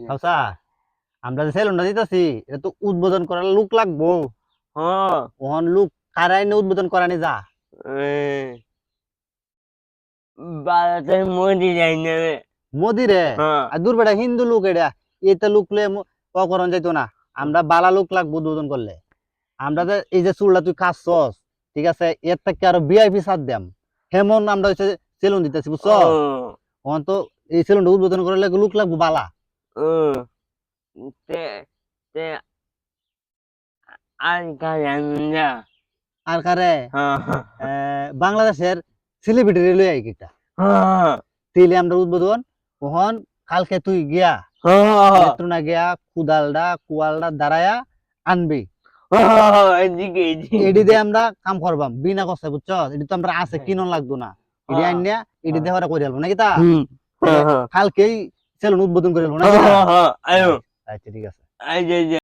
হাউসা আমরা যে সেলুনটা দিতেছি এটা তো উদ্বোধন করার লোক লাগবো। হ্যাঁ ওহন লোক কারাই না উদ্বোধন করানি যা বাড়াতে মরি যাই না রে। মোদি রে হ্যাঁ আর দূর বেটা হিন্দু লোক এটা এটা লোক লে অকরণ যাইতো না। আমরা বালা লোক লাগবো উদ্বোধন করলে। আমরা যে এই যে চুলটা তুই খাচ্ছস ঠিক আছে এর থেকে আরো ভিআইপি সাত দাম হেমন আমরা হচ্ছে সেলুন দিতেছি বুঝছ। ওহন তো এই সেলুনটা উদ্বোধন করলে লোক লাগবো বালা। তে তে আর কাজ না। আর কারে হ্যাঁ বাংলাদেশের সেলিব্রিটি লই আই কিটা হ্যাঁ তেলে আমরা উদ্বোধন ওহন কালকে তুই গিয়া হ্যাঁ নেত্রনা গিয়া কুদালডা কুয়ালডা দাঁড়ায়া আনবি এদিকে এডি দিয়ে আমরা কাম করবাম বিনা কষ্টে বুঝছ। এডি তো আমরা আছে কিনন লাগতো না এডি আইনিয়া এডি দিয়ে ওরা করে আলবো নাকি তা কালকেই সেলুন উদ্বোধন করে আলবো নাকি। আয়ো আচ্ছা ঠিক আছে। আই